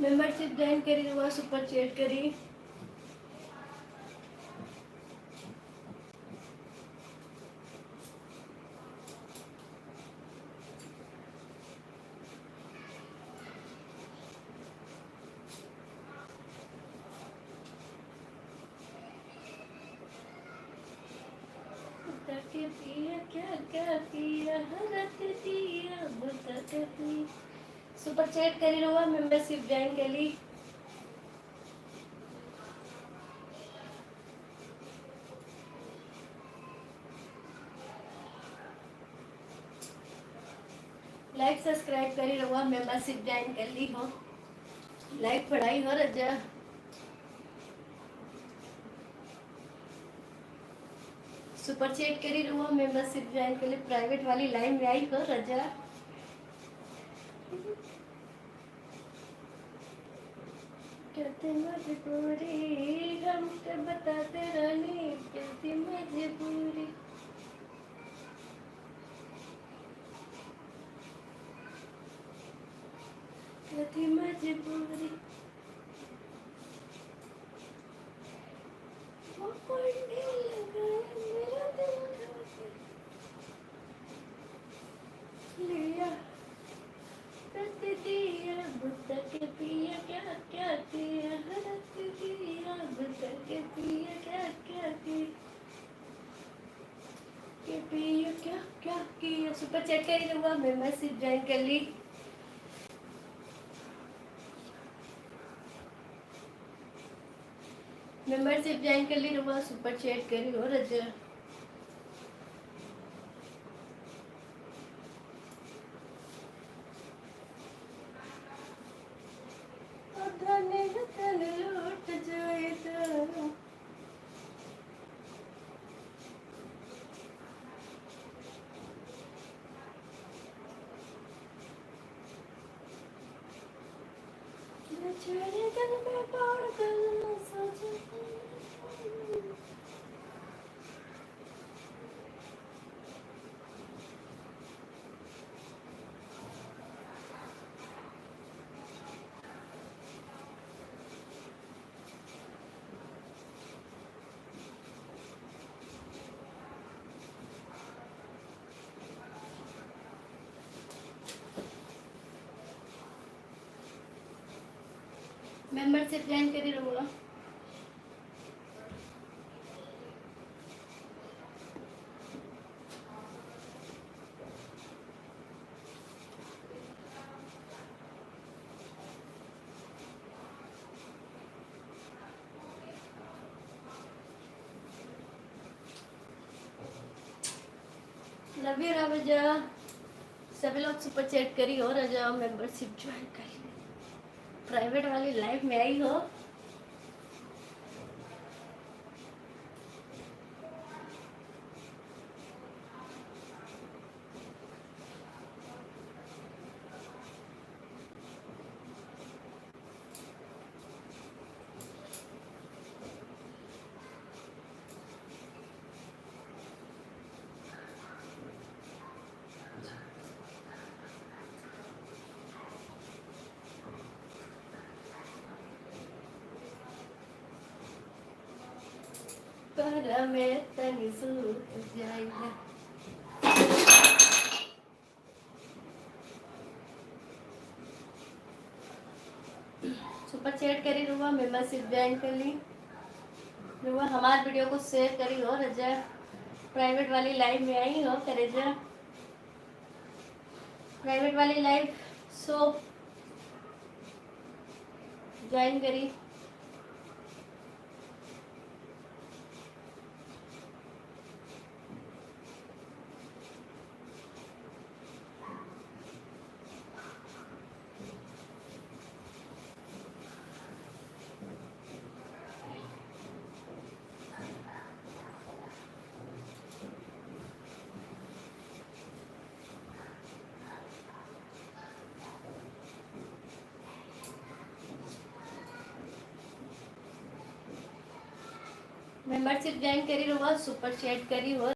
membership join करी हुआ super chat करी बता के पिया क्या क्या पिया हरत दिया बता के पिया सुपर चैट करी हुआ मेंबरशिप जॉइन करी लाइक सब्सक्राइब करी रहुआ मेंबरशिप ज्वाइन कर ली हो लाइक पढ़ाई हो रजा सुपर चैट करी रहुआ मेंबरशिप ज्वाइन कर ली प्राइवेट वाली लाइन में आई हो रजा कहते मजबूरी हम के बताते रहनी कहती मजबूरी कहती मजबूरी वो पढ़ने लगा मेरा दिल लिया रत दिया बुता के पिया क्या क्या किया रत दिया बुता के पिया क्या क्या किया के पिया क्या क्या किया सुपर चैट कर लूँगा मेंबरशिप ज्वाइन कर ली मेंबरशिप ज्वाइन कर ली रुआ सुपर चैट करी हो रजा लौट जाए तो छोड़े दिल में बाढ़ गल सोचे मेंबरशिप ज्वाइन करी रहूँगा लव यू राजा सभी लोग सुपर चैट करी हो रजा मेंबरशिप ज्वाइन करी प्राइवेट वाली लाइफ में आई हो पर मैं तनी सूत जाएगा सुपर चैट करी रुआ मेंबरशिप ज्वाइन कर ली रुआ हमारे वीडियो को शेयर करी हो रजा प्राइवेट वाली लाइव में आई हो करे जा प्राइवेट वाली लाइव सो ज्वाइन करी मेंबरशिप ज्वाइन करी रुआ सुपर चैट करी हो